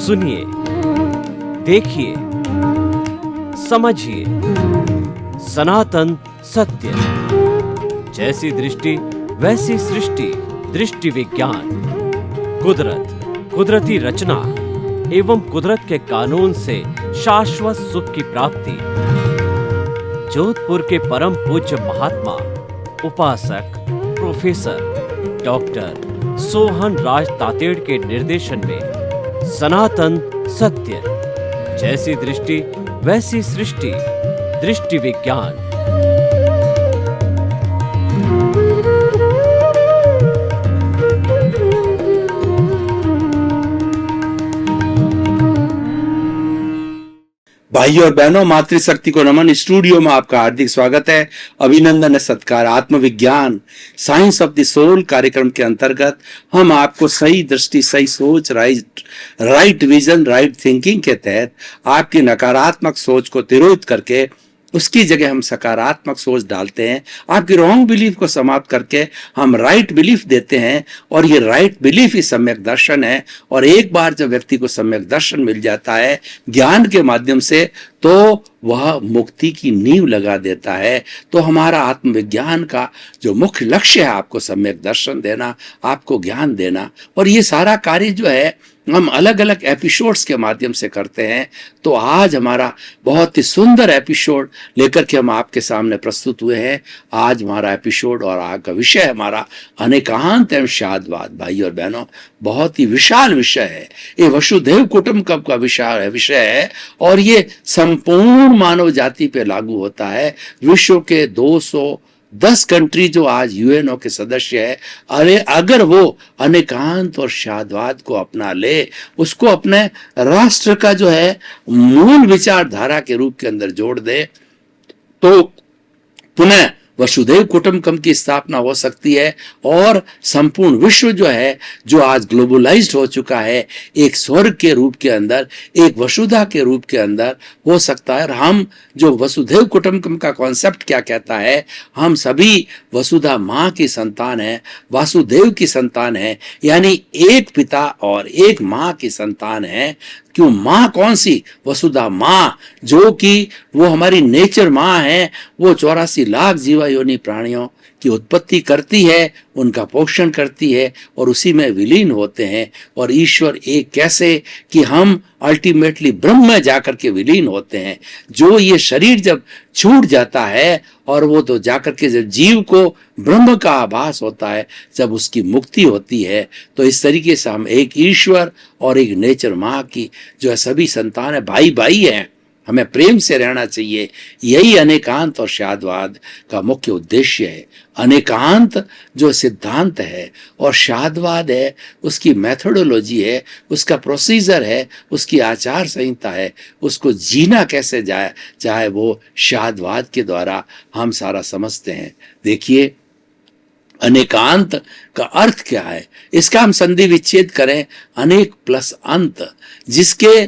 सुनिए, देखिए, समझिए सनातन सत्य। जैसी दृष्टि वैसी सृष्टि, दृष्टि विज्ञान। कुदरत, कुदरती रचना एवं कुदरत के कानून से शाश्वत सुख की प्राप्ति। जोधपुर के परम पूज्य महात्मा उपासक प्रोफेसर डॉक्टर सोहन राज तातेड़ के निर्देशन में सनातन सत्य। जैसी दृष्टि वैसी सृष्टि, दृष्टि विज्ञान। भाइयों और बहनों, मातृशक्ति को नमन। स्टूडियो में आपका हार्दिक स्वागत है। अभिनंदन है, सत्कार। आत्मविज्ञान, साइंस ऑफ द सोल कार्यक्रम के अंतर्गत हम आपको सही दृष्टि, सही सोच, राइट विजन, राइट थिंकिंग के तहत आपकी नकारात्मक सोच को तिरोहित करके उसकी जगह हम सकारात्मक सोच डालते हैं। आपकी रॉन्ग बिलीफ को समाप्त करके हम राइट बिलीफ देते हैं, और ये राइट बिलीफ ही सम्यक दर्शन है। और एक बार जब व्यक्ति को सम्यक दर्शन मिल जाता है ज्ञान के माध्यम से, तो वह मुक्ति की नींव लगा देता है। तो हमारा आत्मविज्ञान का जो मुख्य लक्ष्य है, आपको सम्यक दर्शन देना, आपको ज्ञान देना। और ये सारा कार्य जो है हम अलग अलग एपिसोड्स के माध्यम से करते हैं। तो आज हमारा बहुत ही सुंदर एपिसोड लेकर के हम आपके सामने प्रस्तुत हुए हैं। आज हमारा एपिसोड और आज का विषय हमारा अनेकांत एवं शादवाद। भाई और बहनों, बहुत ही विशाल विषय है। ये वसुधैव कुटुंबकम का विषय है, और ये संपूर्ण मानव जाति पे लागू होता है। विश्व के 210 कंट्री जो आज यूएनओ के सदस्य है, अगर वो अनेकांत और शादवाद को अपना ले, उसको अपने राष्ट्र का जो है मूल विचारधारा के रूप के अंदर जोड़ दे, तो पुनः वसुधैव कुटुंबकम की स्थापना हो सकती है। और संपूर्ण विश्व जो है, जो आज ग्लोबलाइज्ड हो चुका है, एक स्वर्ग के रूप के अंदर, एक वसुधा के रूप के अंदर हो सकता है। और हम जो वसुधैव कुटुंबकम का कॉन्सेप्ट क्या कहता है, हम सभी वसुधा माँ की संतान है, वासुदेव की संतान है, यानी एक पिता और एक माँ की संतान है। क्यों माँ कौन सी? वसुधा माँ, जो कि वो हमारी नेचर माँ है। वो 84 लाख जीवा योनि प्राणियों की उत्पत्ति करती है, उनका पोषण करती है, और उसी में विलीन होते हैं। और ईश्वर एक कैसे कि हम अल्टीमेटली ब्रह्म में जाकर के विलीन होते हैं। जो ये शरीर जब छूट जाता है, और वो तो जाकर के जब जीव को ब्रह्म का आभास होता है, जब उसकी मुक्ति होती है, तो इस तरीके से हम एक ईश्वर और एक नेचर माँ की जो है सभी संतान है, भाई भाई है। हमें प्रेम से रहना चाहिए। यही अनेकांत और शादवाद का मुख्य उद्देश्य है। अनेकांत जो सिद्धांत है और शादवाद है, उसकी मेथोडोलॉजी है, उसका प्रोसीजर है, उसकी आचार संहिता है। उसको जीना कैसे जाए, चाहे वो शादवाद के द्वारा हम सारा समझते हैं। देखिए, अनेकांत का अर्थ क्या है? इसका हम संधि विच्छेद करें, अनेक प्लस अंत, जिसके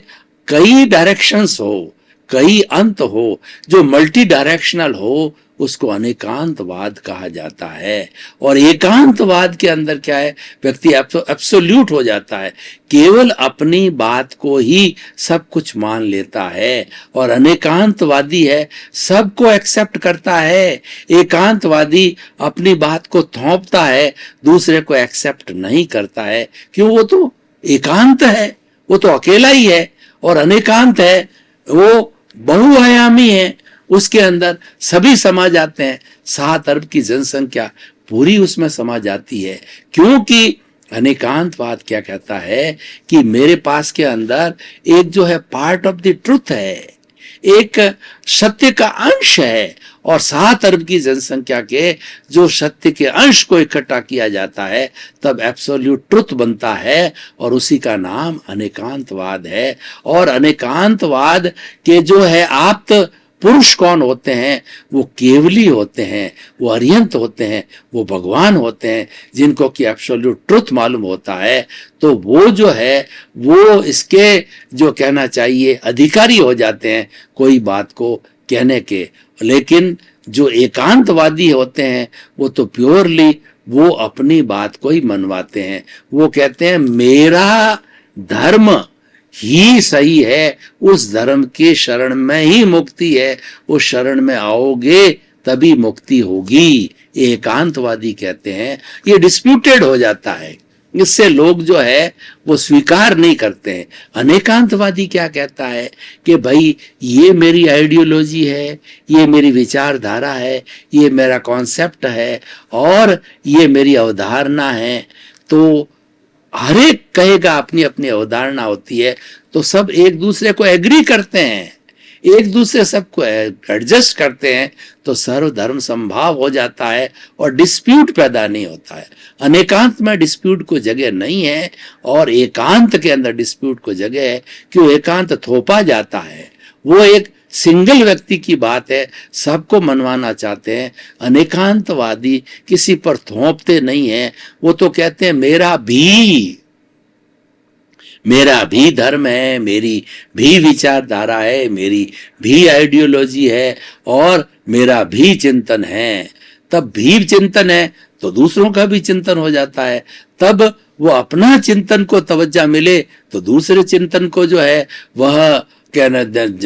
कई डायरेक्शंस हो, कई अंत हो, जो मल्टी डायरेक्शनल हो, उसको अनेकांतवाद कहा जाता है। और एकांतवाद के अंदर क्या है? व्यक्ति एब्सोल्यूट हो जाता है, केवल अपनी बात को ही सब कुछ मान लेता है। और अनेकांतवादी है, सबको एक्सेप्ट करता है। एकांतवादी अपनी बात को थोपता है, दूसरे को एक्सेप्ट नहीं करता है। क्यों? वो तो एकांत है, वो तो अकेला ही है। और अनेकांत है, वो बहुआयामी है, उसके अंदर सभी समा जाते हैं। 7 अरब की जनसंख्या पूरी उसमें समा जाती है। क्योंकि अनेकांतवाद क्या कहता है कि मेरे पास के अंदर एक जो है पार्ट ऑफ द ट्रुथ है, एक सत्य का अंश है, और 7 अरब की जनसंख्या के जो सत्य के अंश को इकट्ठा किया जाता है, तब एब्सोल्यूट ट्रुथ बनता है, और उसी का नाम अनेकांतवाद है। और अनेकांतवाद के जो है आप्त पुरुष कौन होते हैं? वो केवली होते हैं, वो अरिहंत होते हैं, वो भगवान होते हैं, जिनको कि एब्सोल्यूट ट्रुथ मालूम होता है। तो वो जो है, वो इसके जो कहना चाहिए अधिकारी हो जाते हैं कोई बात को कहने के। लेकिन जो एकांतवादी होते हैं, वो तो प्योरली वो अपनी बात को ही मनवाते हैं। वो कहते हैं मेरा धर्म ही सही है, उस धर्म के शरण में ही मुक्ति है, उस शरण में आओगे तभी मुक्ति होगी, एकांतवादी कहते हैं। ये डिस्प्यूटेड हो जाता है, इससे लोग जो है वो स्वीकार नहीं करते हैं। अनेकांतवादी क्या कहता है कि भाई ये मेरी आइडियोलॉजी है, ये मेरी विचारधारा है, ये मेरा कॉन्सेप्ट है और ये मेरी अवधारणा है। तो हर एक कहेगा अपनी अपनी अवधारणा होती है, तो सब एक दूसरे को एग्री करते हैं, एक दूसरे सबको एडजस्ट करते हैं, तो सर्वधर्म संभाव हो जाता है और डिस्प्यूट पैदा नहीं होता है। अनेकांत में डिस्प्यूट को जगह नहीं है और एकांत के अंदर डिस्प्यूट को जगह है। क्यों? एकांत थोपा जाता है, वो एक सिंगल व्यक्ति की बात है, सबको मनवाना चाहते हैं। अनेकांतवादी किसी पर थोपते नहीं है, वो तो कहते हैं मेरा भी धर्म है, मेरी भी विचारधारा है, मेरी भी आइडियोलॉजी है और मेरा भी चिंतन है। तब भी चिंतन है तो दूसरों का भी चिंतन हो जाता है, तब वो अपना चिंतन को तवज्जो मिले तो दूसरे चिंतन को जो है वह क्या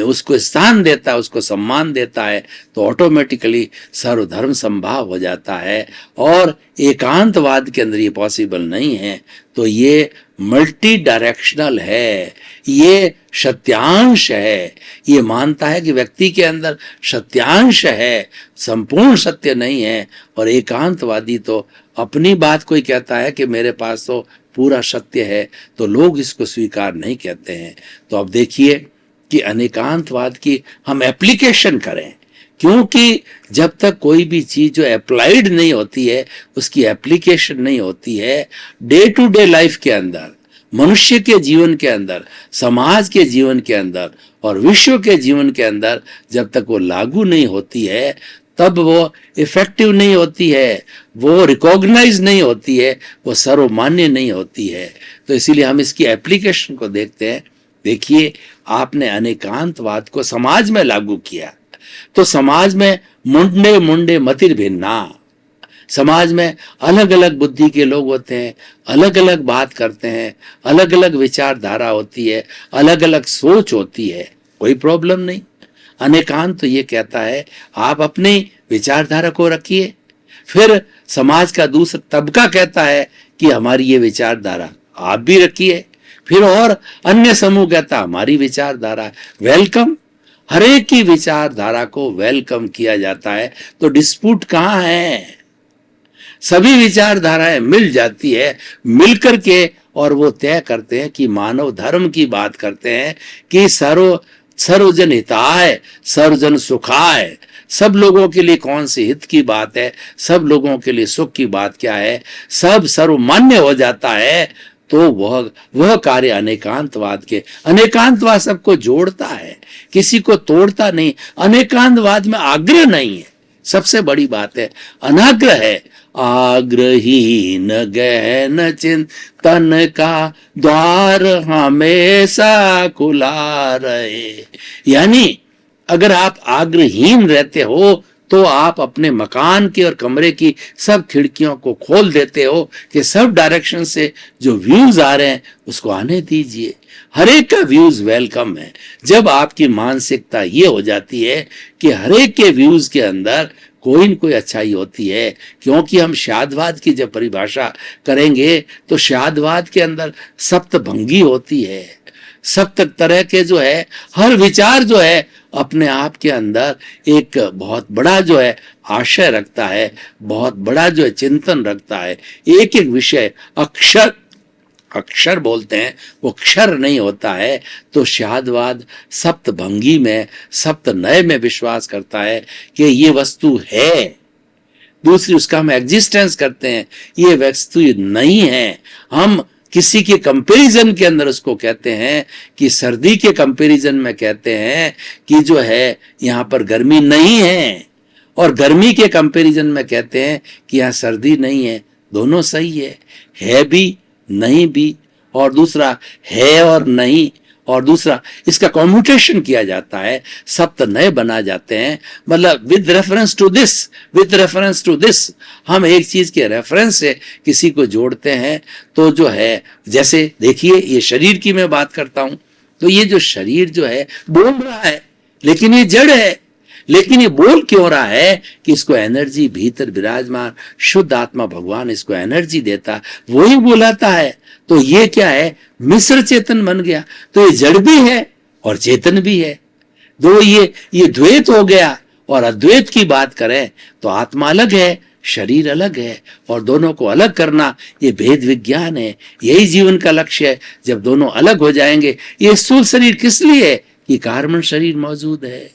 उसको स्थान देता है, उसको सम्मान देता है, तो ऑटोमेटिकली सर्वधर्म संभाव हो जाता है। और एकांतवाद के अंदर ये पॉसिबल नहीं है। तो ये मल्टी डायरेक्शनल है, ये सत्यांश है, ये मानता है कि व्यक्ति के अंदर सत्यांश है, संपूर्ण सत्य नहीं है। और एकांतवादी तो अपनी बात कोई कहता है कि मेरे पास तो पूरा सत्य है, तो लोग इसको स्वीकार नहीं कहते हैं। तो अब देखिए कि अनेकांतवाद की हम एप्लीकेशन करें, क्योंकि जब तक कोई भी चीज जो अप्लाइड नहीं होती है, उसकी एप्लीकेशन नहीं होती है डे टू डे लाइफ के अंदर, मनुष्य के जीवन के अंदर, समाज के जीवन के अंदर और विश्व के जीवन के अंदर, जब तक वो लागू नहीं होती है तब वो इफेक्टिव नहीं होती है, वो रिकॉग्नाइज नहीं होती है, वो सर्वमान्य नहीं होती है। तो इसीलिए हम इसकी एप्लीकेशन को देखते हैं। देखिए, आपने अनेकांतवाद को समाज में लागू किया तो समाज में मुंडे मुंडे मतिर भिन्ना, समाज में अलग अलग बुद्धि के लोग होते हैं, अलग अलग बात करते हैं, अलग अलग विचारधारा होती है, अलग अलग सोच होती है, कोई प्रॉब्लम नहीं। अनेकांत तो ये कहता है आप अपनी विचारधारा को रखिए, फिर समाज का दूसरा तबका कहता है कि हमारी ये विचारधारा आप भी रखिए, फिर और अन्य समूह कहता हमारी विचारधारा वेलकम। हर एक की विचारधारा को वेलकम किया जाता है। तो डिस्प्यूट कहाँ है? सभी विचारधाराएं मिल जाती है, मिलकर के और वो तय करते हैं कि मानव धर्म की बात करते हैं कि सर्वजन हिताय सर्वजन सुखाय, सब लोगों के लिए कौन सी हित की बात है, सब लोगों के लिए सुख की बात क्या है, सब सर्वमान्य हो जाता है। तो वह कार्य अनेकांतवाद के, अनेकांतवाद सबको जोड़ता है, किसी को तोड़ता नहीं। अनेकांतवाद में आग्रह नहीं है, सबसे बड़ी बात है, अनाग्रह है। आग्रहीन गहन चिंतन का द्वार हमेशा खुला रहे। यानी अगर आप आग्रहीन रहते हो तो आप अपने मकान की और कमरे की सब खिड़कियों को खोल देते हो कि सब डायरेक्शन से जो व्यूज आ रहे हैं उसको आने दीजिए। हर एक का व्यूज वेलकम है। जब आपकी मानसिकता ये हो जाती है कि हर एक के व्यूज के अंदर कोई न कोई अच्छाई होती है, क्योंकि हम शादवाद की जब परिभाषा करेंगे तो शादवाद के अंदर सप्तभंगी होती है, सप्त तरह के जो है हर विचार जो है अपने आप के अंदर एक बहुत बड़ा जो है आशय रखता है, बहुत बड़ा जो है चिंतन रखता है। एक एक विषय अक्षर बोलते हैं, वो क्षर नहीं होता है। तो शादवाद सप्तभंगी में, सप्त नय में विश्वास करता है कि ये वस्तु है, दूसरी उसका हम एग्जिस्टेंस करते हैं, ये वस्तु नहीं है। हम किसी के कंपैरिजन के अंदर उसको कहते हैं कि सर्दी के कंपैरिजन में कहते हैं कि जो है यहाँ पर गर्मी नहीं है, और गर्मी के कंपैरिजन में कहते हैं कि यहाँ सर्दी नहीं है। दोनों सही है भी नहीं भी, और दूसरा है और नहीं, और दूसरा इसका कॉम्यूटेशन किया जाता है, सप्त नए बना जाते हैं। मतलब with reference to this, with reference to this, हम एक चीज के रेफरेंस से किसी को जोड़ते हैं। तो जो है, जैसे देखिए ये शरीर की मैं बात करता हूं तो ये जो शरीर जो है बोल रहा है, लेकिन ये जड़ है। लेकिन ये बोल क्यों रहा है? कि इसको एनर्जी भीतर विराजमान शुद्ध आत्मा भगवान इसको एनर्जी देता, वही बुलाता है। तो ये क्या है? मिश्र चेतन बन गया। तो ये जड़ भी है और चेतन भी है। दो ये द्वैत हो गया। और अद्वैत की बात करें तो आत्मा अलग है, शरीर अलग है, और दोनों को अलग करना ये भेद विज्ञान है। यही जीवन का लक्ष्य है। जब दोनों अलग हो जाएंगे, ये स्थूल शरीर किस लिए है? कि कार्बन शरीर मौजूद है,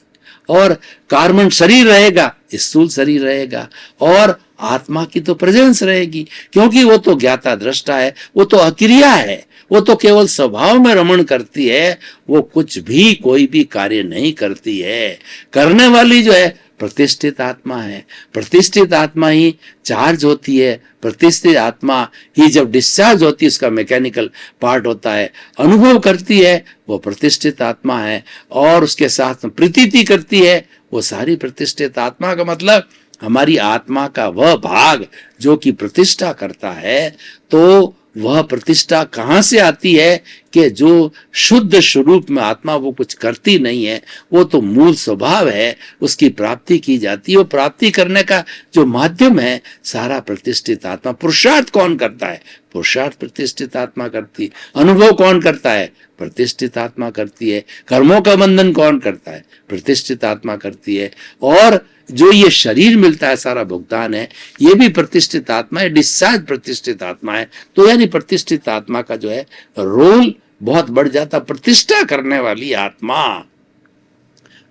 और कार्बन शरीर रहेगा, स्थूल शरीर रहेगा, और आत्मा की तो प्रेजेंस रहेगी, क्योंकि वो तो ज्ञाता दृष्टा है, वो तो अक्रिया है, वो तो केवल स्वभाव में रमण करती है, वो कुछ भी कोई भी कार्य नहीं करती है। करने वाली जो है प्रतिष्ठित आत्मा है। प्रतिष्ठित आत्मा ही चार्ज होती है, प्रतिष्ठित आत्मा ही जब डिस्चार्ज होती है, उसका मैकेनिकल पार्ट होता है, अनुभव करती है, वो प्रतिष्ठित आत्मा है। और उसके साथ प्रतीति करती है, वो सारी प्रतिष्ठित आत्मा का मतलब हमारी आत्मा का वह भाग जो कि प्रतिष्ठा करता है। तो वह प्रतिष्ठा कहाँ से आती है? कि जो शुद्ध स्वरूप में आत्मा वो कुछ करती नहीं है, वो तो मूल स्वभाव है, उसकी प्राप्ति की जाती है। वो प्राप्ति करने का जो माध्यम है सारा प्रतिष्ठित आत्मा। पुरुषार्थ कौन करता है? पुरुषार्थ प्रतिष्ठित आत्मा करती है। अनुभव कौन करता है? प्रतिष्ठित आत्मा करती है। कर्मों का बंधन कौन करता है? प्रतिष्ठित आत्मा करती है। और जो ये शरीर मिलता है, सारा भुगतान है, ये भी प्रतिष्ठित आत्मा है, डिस्चार्ज प्रतिष्ठित आत्मा है। तो यानी प्रतिष्ठित आत्मा का जो है रोल बहुत बढ़ जाता। प्रतिष्ठा करने वाली आत्मा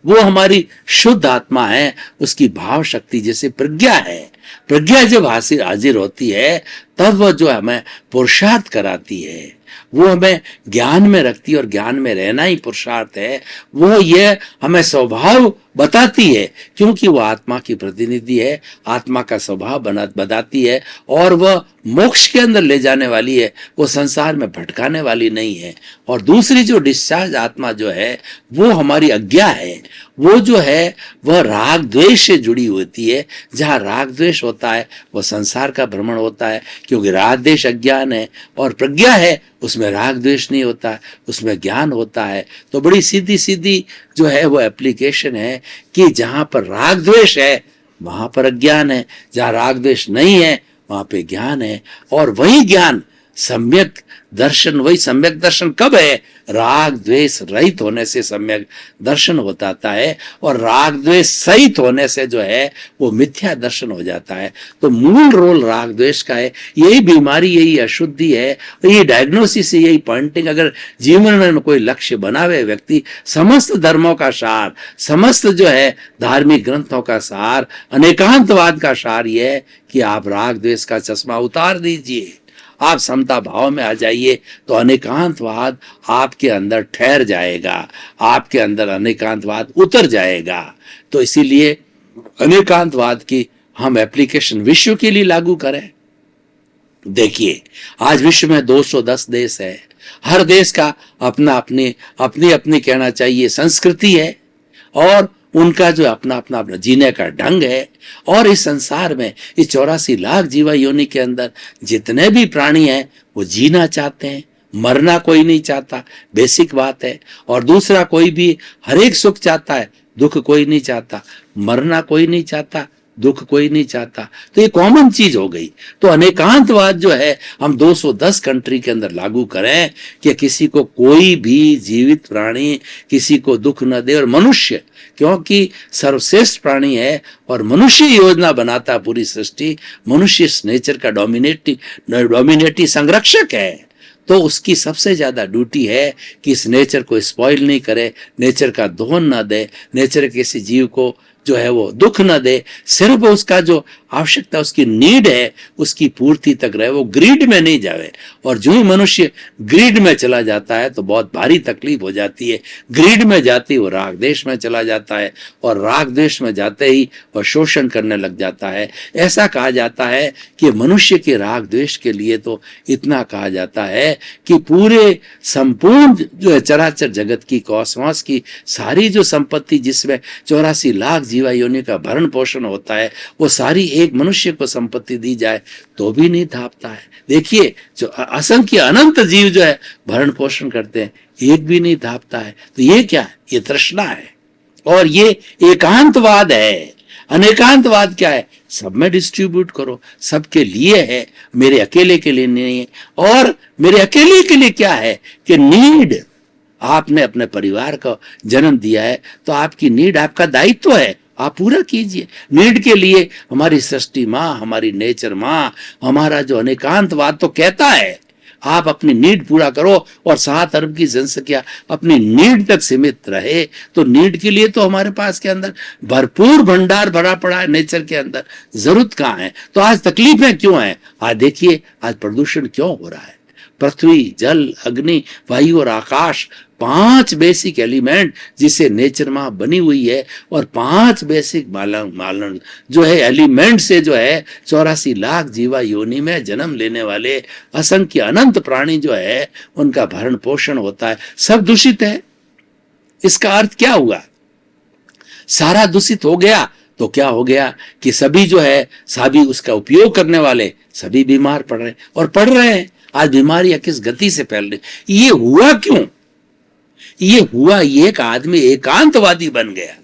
वो हमारी शुद्ध आत्मा है, उसकी भाव शक्ति जैसे प्रज्ञा है। प्रज्ञा जब हाजिर होती है, तब वह जो हमें पुरुषार्थ कराती है, वो हमें ज्ञान में रखती है, और ज्ञान में रहना ही पुरुषार्थ है। वो ये हमें स्वभाव बताती है, क्योंकि वो आत्मा की प्रतिनिधि है, आत्मा का स्वभाव बताती है, और वह मोक्ष के अंदर ले जाने वाली है, वो संसार में भटकाने वाली नहीं है। और दूसरी जो डिस्चार्ज आत्मा जो है, वो हमारी अज्ञा है। वो जो है वह राग द्वेष से जुड़ी होती है। जहाँ राग द्वेष होता है वह संसार का भ्रमण होता है, क्योंकि राग द्वेष अज्ञान है, और प्रज्ञा है उसमें राग द्वेष नहीं होता है, उसमें ज्ञान होता है। तो बड़ी सीधी सीधी जो है वो एप्लीकेशन है कि जहाँ पर राग द्वेष है वहां पर अज्ञान है, जहाँ राग द्वेष नहीं है वहां पे ज्ञान है। और वही ज्ञान सम्यक दर्शन, वही सम्यक दर्शन कब है? राग द्वेष रहित होने से सम्यक दर्शन हो जाता है, और राग द्वेष सहित होने से जो है वो मिथ्या दर्शन हो जाता है। तो मूल रोल राग द्वेष का है। यही बीमारी, यही अशुद्धि है, यही डायग्नोसिस, यही पॉइंटिंग। अगर जीवन में कोई लक्ष्य बनावे व्यक्ति, समस्त धर्मों का सार, समस्त जो है धार्मिक ग्रंथों का सार, अनेकांतवाद का सार यह है कि आप राग द्वेष का चश्मा उतार दीजिए, आप समता भाव में आ जाइए, तो अनेकांतवाद आपके अंदर ठहर जाएगा, आपके अंदर अनेकांतवाद उतर जाएगा। तो इसीलिए अनेकांतवाद की हम एप्लीकेशन विश्व के लिए लागू करें। देखिए, आज विश्व में 210 देश है, हर देश का अपना अपनी कहना चाहिए संस्कृति है, और उनका जो अपना जीने का ढंग है। और इस संसार में इस 84 लाख जीवा योनि के अंदर जितने भी प्राणी हैं वो जीना चाहते हैं, मरना कोई नहीं चाहता, बेसिक बात है। और दूसरा, कोई भी हर एक सुख चाहता है, दुख कोई नहीं चाहता, मरना कोई नहीं चाहता, दुख कोई नहीं चाहता। तो ये कॉमन चीज हो गई। तो अनेकांतवाद जो है हम 210 कंट्री के अंदर लागू करें कि किसी को, कोई भी जीवित प्राणी किसी को दुख न दे, और मनुष्य क्योंकि सर्वश्रेष्ठ प्राणी है और मनुष्य योजना बनाता पूरी सृष्टि, मनुष्य इस नेचर का डोमिनेटिंग संरक्षक है। तो उसकी सबसे ज्यादा ड्यूटी है कि इस नेचर को स्पॉइल नहीं करे, नेचर का दोहन न दे, नेचर किसी जीव को जो है वो दुख न दे, सिर्फ उसका जो आवश्यकता, उसकी नीड है, उसकी पूर्ति तक रहे, वो ग्रीड में नहीं जावे। और जो ही मनुष्य ग्रीड में चला जाता है तो बहुत भारी तकलीफ हो जाती है। ग्रीड में जाती वो राग देश में चला जाता है, और राग देश में जाते ही वह शोषण करने लग जाता है। ऐसा कहा जाता है कि मनुष्य के राग द्वेष के लिए तो इतना कहा जाता है कि पूरे संपूर्ण जो है चराचर जगत की, कॉस्मॉस की सारी जो संपत्ति, जिसमें 84 लाख जीवा योनि का भरण पोषण होता है, वो सारी एक मनुष्य को संपत्ति दी जाए तो भी नहीं धापता है। देखिए जो असंख्य अनंत जीव जो है भरण पोषण करते हैं, एक भी नहीं धापता है। तो ये क्या है? ये तृष्णा है और ये एकांतवाद है। अनेकांतवाद क्या है? सब में डिस्ट्रीब्यूट करो, सबके लिए है, मेरे अकेले के लिए नहीं है। और मेरे अकेले के लिए क्या है कि नीड, आपने अपने परिवार को जन्म दिया है तो आपकी नीड आपका दायित्व है, आप पूरा कीजिए। नीड के लिए हमारी सृष्टि माँ, हमारी नेचर माँ, हमारा जो अनेकांतवाद तो कहता है आप अपनी नीड पूरा करो। और 7 अरब की जनसंख्या अपनी नीड तक सीमित रहे तो नीड के लिए तो हमारे पास के अंदर भरपूर भंडार भरा पड़ा है नेचर के अंदर, जरूरत कहाँ है? तो आज तकलीफें क्यों हैं? आज देखिए आज प्रदूषण क्यों हो रहा है। पृथ्वी, जल, अग्नि, वायु और आकाश, 5 बेसिक एलिमेंट जिससे नेचर माँ बनी हुई है और 5 बेसिक मालन जो है एलिमेंट से जो है 84 लाख जीवा योनि में जन्म लेने वाले असंख्य अनंत प्राणी जो है उनका भरण पोषण होता है, सब दूषित है। इसका अर्थ क्या हुआ? सारा दूषित हो गया तो क्या हो गया कि सभी जो है सभी उसका उपयोग करने वाले सभी बीमार पड़ रहे और पड़ रहे हैं। आज बीमारियां किस गति से फैल रही, ये हुआ क्यों? ये हुआ ये एक आदमी एकांतवादी बन गया।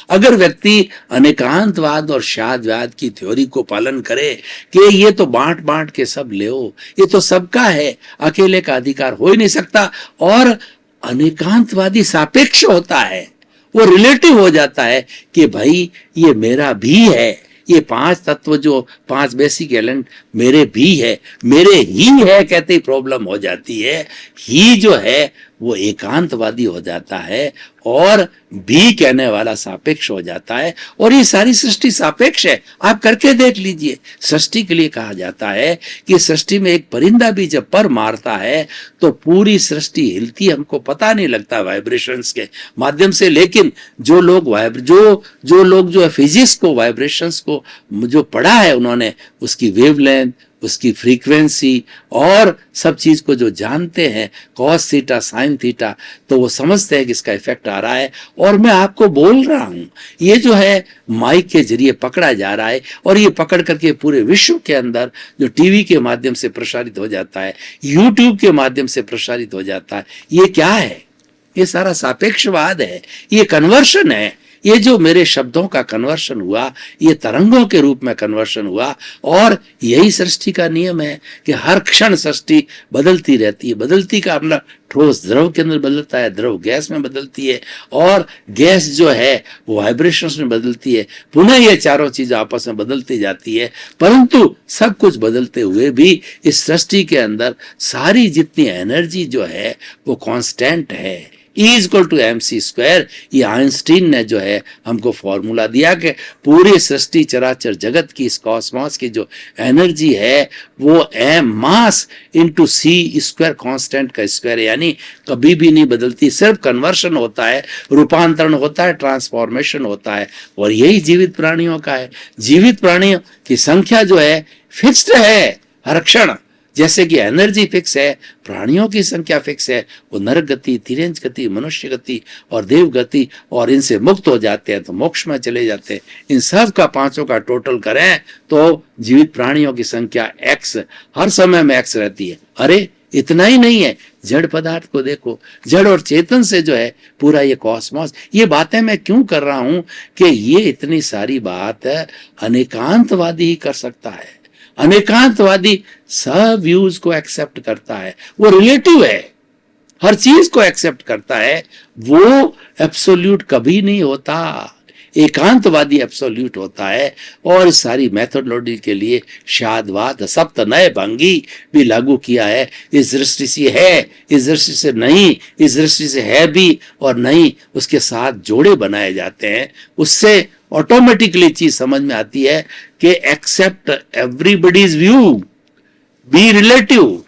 अगर व्यक्ति अनेकांतवाद और शादवाद की थ्योरी को पालन करे कि ये तो बांट बांट के सब ले, ये तो सबका है, अकेले का अधिकार हो ही नहीं सकता, और अनेकांतवादी सापेक्ष होता है, वो रिलेटिव हो जाता है कि भाई ये मेरा भी है, ये 5 तत्व जो 5 बेसिक एलिमेंट मेरे भी है, मेरे ही है कहते ही प्रॉब्लम हो जाती है। ही जो है वो एकांतवादी हो जाता है और भी कहने वाला सापेक्ष हो जाता है। और ये सारी सृष्टि सापेक्ष है, आप करके देख लीजिए। सृष्टि के लिए कहा जाता है कि सृष्टि में एक परिंदा भी जब पर मारता है तो पूरी सृष्टि हिलती है, हमको पता नहीं लगता वाइब्रेशंस के माध्यम से। लेकिन जो लोग जो फिजिक्स को, वाइब्रेशंस को जो पढ़ा है उन्होंने, उसकी वेवलेंथ, उसकी फ्रीक्वेंसी और सब चीज को जो जानते हैं, कॉस थीटा, साइन थीटा, तो वो समझते हैं कि इसका इफेक्ट आ रहा है। और मैं आपको बोल रहा हूं ये जो है माइक के जरिए पकड़ा जा रहा है और ये पकड़ करके पूरे विश्व के अंदर जो टीवी के माध्यम से प्रसारित हो जाता है, यूट्यूब के माध्यम से प्रसारित हो जाता है। ये क्या है? ये सारा सापेक्षवाद है, ये कन्वर्शन है। ये जो मेरे शब्दों का कन्वर्शन हुआ, ये तरंगों के रूप में कन्वर्शन हुआ। और यही सृष्टि का नियम है कि हर क्षण सृष्टि बदलती रहती है। बदलती का मतलब ठोस द्रव के अंदर बदलता है, द्रव गैस में बदलती है और गैस जो है वो वाइब्रेशंस में बदलती है। पुनः ये चारों चीज आपस में बदलती जाती है। परंतु सब कुछ बदलते हुए भी इस सृष्टि के अंदर सारी जितनी एनर्जी जो है वो कांस्टेंट है, E=mc²। ये आइंस्टीन ने जो है हमको फॉर्मूला दिया कि पूरी सृष्टि चराचर जगत की, इस कॉस्मॉस की जो एनर्जी है वो m mass into c² constant का स्क्वायर, यानी कभी भी नहीं बदलती, सिर्फ कन्वर्शन होता है, रूपांतरण होता है, ट्रांसफॉर्मेशन होता है। और यही जीवित प्राणियों का है। जीवित प्राणियों की संख्या जो है फिक्स्ड है हर क्षण, जैसे कि एनर्जी फिक्स है, प्राणियों की संख्या फिक्स है। वो नरक गति, तिर्यंच गति, मनुष्य गति और देव गति, और इनसे मुक्त हो जाते हैं तो मोक्ष में चले जाते हैं। इन सब का 5 का टोटल करें तो जीवित प्राणियों की संख्या x, हर समय में x रहती है। अरे इतना ही नहीं है, जड़ पदार्थ को देखो, जड़ और चेतन से जो है पूरा ये कॉस्मॉस। ये बातें मैं क्यों कर रहा हूं कि ये इतनी सारी बात अनेकांतवादी ही कर सकता है। अनेकांतवादी सब व्यूज को एक्सेप्ट करता है, वो रिलेटिव है, हर चीज को एक्सेप्ट करता है, वो एब्सोल्यूट कभी नहीं होता। एकांतवादी एब्सोल्यूट होता है। और सारी मेथोडोलॉजी के लिए शादवाद, सप्त नए भंगी भी लागू किया है। इस दृष्टि से है, इस दृष्टि से नहीं, इस दृष्टि से है भी और नहीं, उसके साथ जोड़े बनाए जाते हैं। उससे ऑटोमेटिकली चीज समझ में आती है कि accept everybody's view, be relative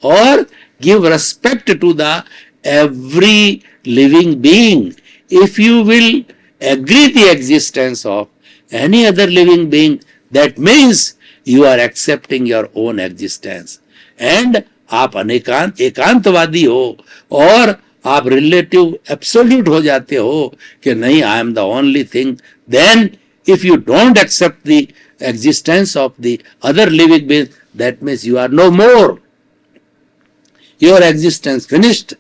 और give respect to the every living being. If you will agree the existence of any other living being, that means you are accepting your own existence. And आप एकांतवादी हो और आप relative absolute हो जाते हो कि नहीं, I am the only thing, then if you don't accept the existence of the other living being, that means you are no more, your existence finished,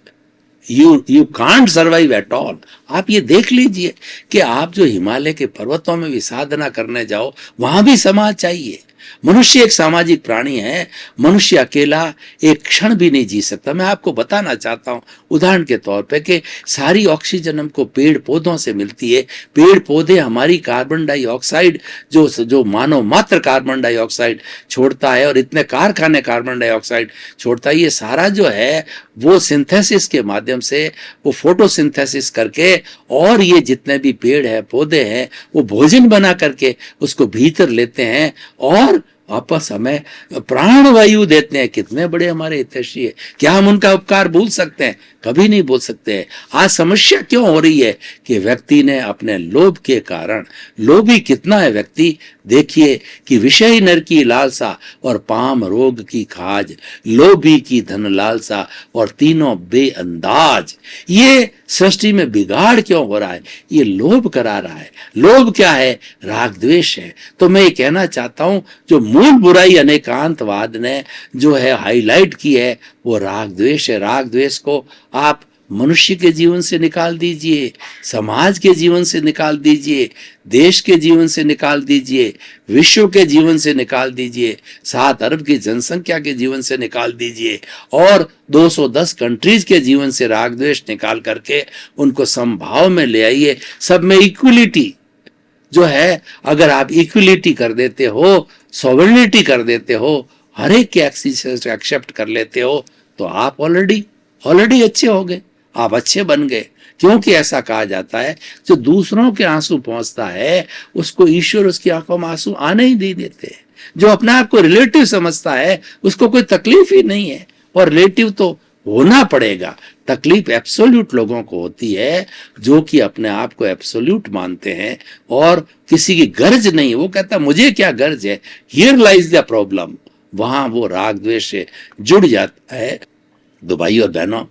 you can't survive at all. आप ये देख लीजिए कि आप जो हिमालय के पर्वतों में भी साधना करने जाओ, वहां भी समाज चाहिए। मनुष्य एक सामाजिक प्राणी है, मनुष्य अकेला एक क्षण भी नहीं जी सकता। मैं आपको बताना चाहता हूं उदाहरण के तौर पे कि सारी ऑक्सीजन हमको पेड़ पौधों से मिलती है। पेड़ पौधे हमारी कार्बन डाइऑक्साइड जो मानव मात्र कार्बन डाइऑक्साइड छोड़ता है और इतने कारखाने कार्बन डाइऑक्साइड छोड़ता है, ये सारा जो है वो सिंथेसिस के माध्यम से, वो फोटोसिंथेसिस करके, और ये जितने भी पेड़ है पौधे हैं वो भोजन बना करके उसको भीतर लेते हैं और वापस हमें प्राणवायु देते हैं। कितने बड़े हमारे हितैषी है, क्या हम उनका उपकार भूल सकते हैं? कभी नहीं भूल सकते हैं। आज समस्या क्यों हो रही है कि व्यक्ति ने अपने लोभ के कारण, लोभी कितना है व्यक्ति, देखिए कि विषय नर की लालसा और पाम रोग की खाज, लोभी की धन लालसा और तीनों बेअंदाज। ये सृष्टि में बिगाड़ क्यों हो रहा है? ये लोभ करा रहा है। लोभ क्या है? राग द्वेष है। तो मैं ये कहना चाहता हूं, जो मूल बुराई अनेकांतवाद ने जो है हाईलाइट की है वो राग द्वेष है। राग द्वेष को आप मनुष्य के जीवन से निकाल दीजिए, समाज के जीवन से निकाल दीजिए, देश के जीवन से निकाल दीजिए, विश्व के जीवन से निकाल दीजिए, 7 अरब की जनसंख्या के जीवन से निकाल दीजिए और 210 कंट्रीज के जीवन से राग द्वेष निकाल करके उनको समभाव में ले आइए। सब में इक्वलिटी जो है, अगर आप इक्वलिटी कर देते हो, सॉवरेनिटी कर देते हो, हर एक के एक्सेप्ट कर लेते हो, तो आप ऑलरेडी अच्छे हो गए, आप अच्छे बन गए। क्योंकि ऐसा कहा जाता है, जो दूसरों के आंसू पहुंचता है उसको ईश्वर उसकी आंखों में आंसू आने ही नहीं देते। जो अपने आप को रिलेटिव समझता है उसको कोई तकलीफ ही नहीं है, और रिलेटिव तो होना पड़ेगा। तकलीफ एब्सोल्यूट लोगों को होती है जो कि अपने आप को एब्सोल्यूट मानते हैं और किसी की गर्ज नहीं। वो कहता मुझे क्या गर्ज है, हियर लाइज द प्रॉब्लम। वहां वो राग द्वेष से जुड़ जाता है। तो भाई और बहनों,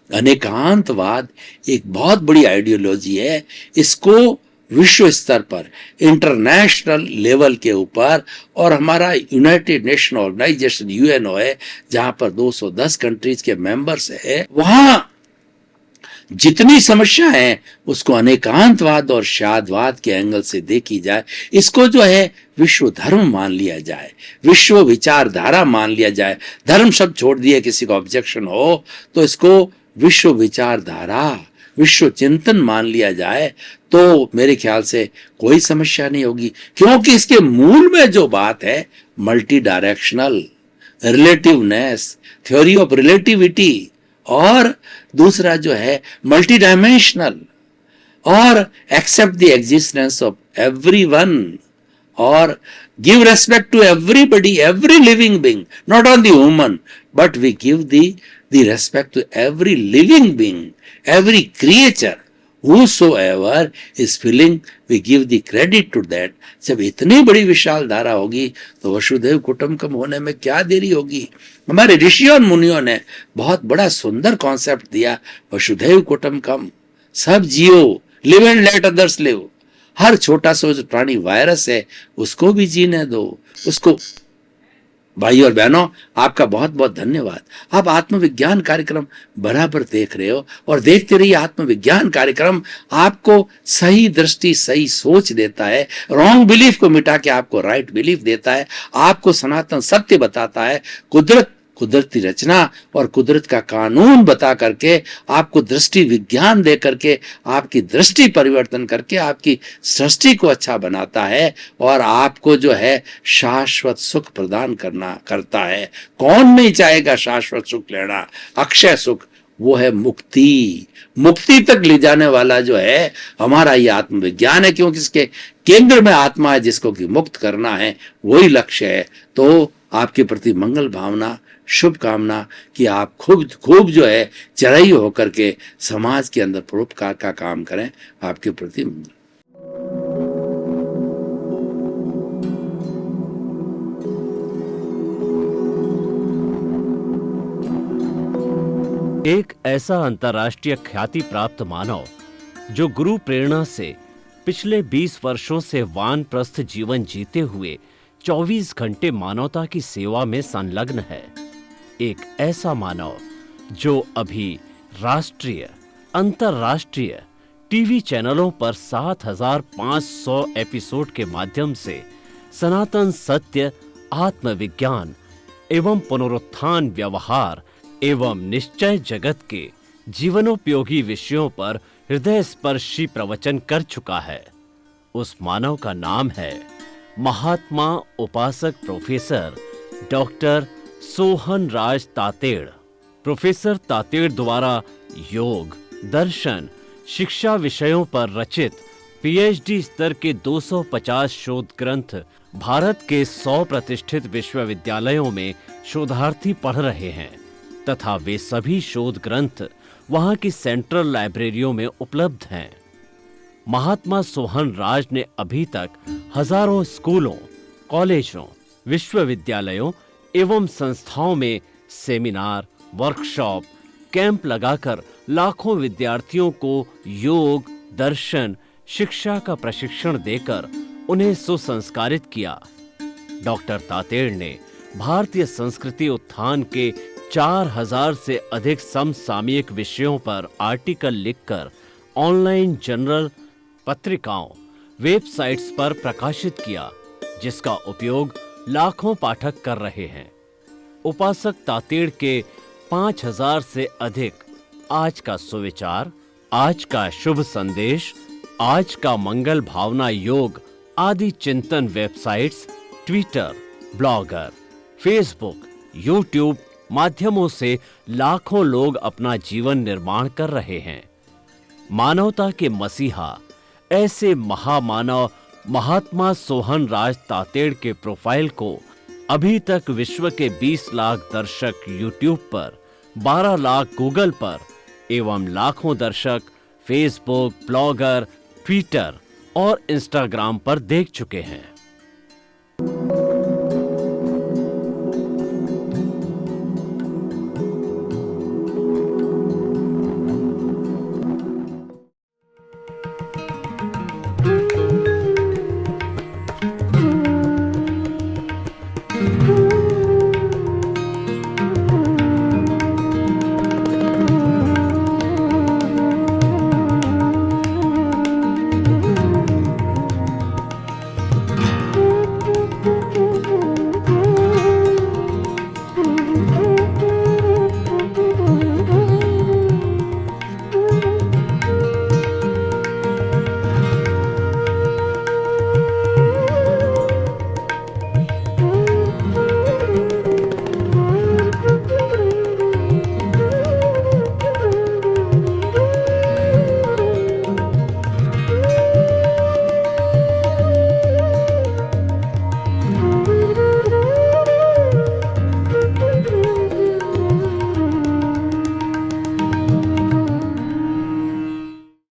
अनेकांतवाद एक बहुत बड़ी आइडियोलॉजी है। इसको विश्व स्तर पर, इंटरनेशनल लेवल के ऊपर, और हमारा यूनाइटेड नेशन ऑर्गेनाइजेशन यूएनओ है जहां पर 210 कंट्रीज के मेंबर्स है, वहां जितनी समस्या है उसको अनेकांतवाद और शादवाद के एंगल से देखी जाए। इसको जो है विश्व धर्म मान लिया जाए, विश्व विचारधारा मान लिया जाए। धर्म शब्द छोड़ दिए, किसी को ऑब्जेक्शन हो तो इसको विश्व विचारधारा, विश्व चिंतन मान लिया जाए तो मेरे ख्याल से कोई समस्या नहीं होगी। क्योंकि इसके मूल में जो बात है, multi directional relativeness, theory of relativity, और दूसरा जो है मल्टी डायमेंशनल, और accept the existence of everyone, और give respect to everybody, every living being, not only human, but we give the respect to every living being, every creature, whosoever is feeling, we give the credit to that. जब इतनी बड़ी विशाल धारा होगी तो वसुधैव कुटुंबकम होने में क्या देरी होगी। हमारे ऋषियों और मुनियों ने बहुत बड़ा सुंदर कॉन्सेप्ट दिया, वसुधैव कुटुंबकम। सब जियो, live and let others live. हर छोटा सा जो प्राणी वायरस है उसको भी जीने दो, उसको। भाई और बहनों, आपका बहुत बहुत धन्यवाद। आप आत्मविज्ञान कार्यक्रम बराबर देख रहे हो और देखते रहिए। आत्मविज्ञान कार्यक्रम आपको सही दृष्टि, सही सोच देता है, रॉन्ग बिलीफ को मिटा के आपको राइट बिलीफ देता है, आपको सनातन सत्य बताता है, कुदरती रचना और कुदरत का कानून बता करके, आपको दृष्टि विज्ञान दे करके, आपकी दृष्टि परिवर्तन करके आपकी सृष्टि को अच्छा बनाता है और आपको जो है शाश्वत सुख प्रदान करता है। कौन नहीं चाहेगा शाश्वत सुख लेना, अक्षय सुख? वो है मुक्ति। मुक्ति तक ले जाने वाला जो है हमारा ये आत्मविज्ञान है, क्योंकि इसके केंद्र में आत्मा है जिसको कि मुक्त करना है, वही लक्ष्य है। तो आपके प्रति मंगल भावना, शुभकामना कि आप खूब जो है चरई होकर के समाज के अंदर परोपकार का काम करें। आपके प्रति मंगल। एक ऐसा अंतर्राष्ट्रीय ख्याति प्राप्त मानव जो गुरु प्रेरणा से पिछले 20 वर्षों से वानप्रस्थ जीवन जीते हुए 24 घंटे मानवता की सेवा में संलग्न है। एक ऐसा मानव जो अभी राष्ट्रीय, अंतर्राष्ट्रीय टीवी चैनलों पर 7,500 एपिसोड के माध्यम से सनातन सत्य, आत्मविज्ञान एवं पुनरुत्थान व्यवहार एवं निश्चय जगत के जीवनोपयोगी विषयों पर हृदय स्पर्शी प्रवचन कर चुका है। उस मानव का नाम है महात्मा उपासक प्रोफेसर डॉक्टर सोहन राज तातेड़। प्रोफेसर तातेड़ द्वारा योग, दर्शन, शिक्षा विषयों पर रचित पीएचडी स्तर के 250 शोध ग्रंथ भारत के 100 प्रतिष्ठित विश्वविद्यालयों में शोधार्थी पढ़ रहे हैं तथा वे सभी शोध ग्रंथ वहां की सेंट्रल लाइब्रेरियों में उपलब्ध हैं। महात्मा सोहन राज ने अभी तक हजारों स्कूलों, कॉलेजों, विश्वविद्यालयों एवं संस्थाओं में सेमिनार, वर्कशॉप, कैंप लगाकर लाखों विद्यार्थियों को योग, दर्शन, शिक्षा का प्रशिक्षण देकर उन्हें सुसंस्कारित किया। डॉक्टर तातेड़ ने भारतीय संस्कृति उत्थान के 4000 से अधिक समसामयिक विषयों पर आर्टिकल लिखकर ऑनलाइन जर्नल, पत्रिकाओं, वेबसाइट्स पर प्रकाशित किया, जिसका उपयोग लाखों पाठक कर रहे हैं। उपासक तातेड़ के 5000 से अधिक आज का सुविचार, आज का शुभ संदेश, आज का मंगल भावना योग आदि चिंतन websites, Twitter, blogger, Facebook, YouTube माध्यमों से लाखों लोग अपना जीवन निर्माण कर रहे हैं। मानवता के मसीहा ऐसे महामानव महात्मा सोहन राज तातेड़ के प्रोफाइल को अभी तक विश्व के 20 लाख दर्शक यूट्यूब पर, 12 लाख गूगल पर एवं लाखों दर्शक फेसबुक, ब्लॉगर, ट्विटर और इंस्टाग्राम पर देख चुके हैं।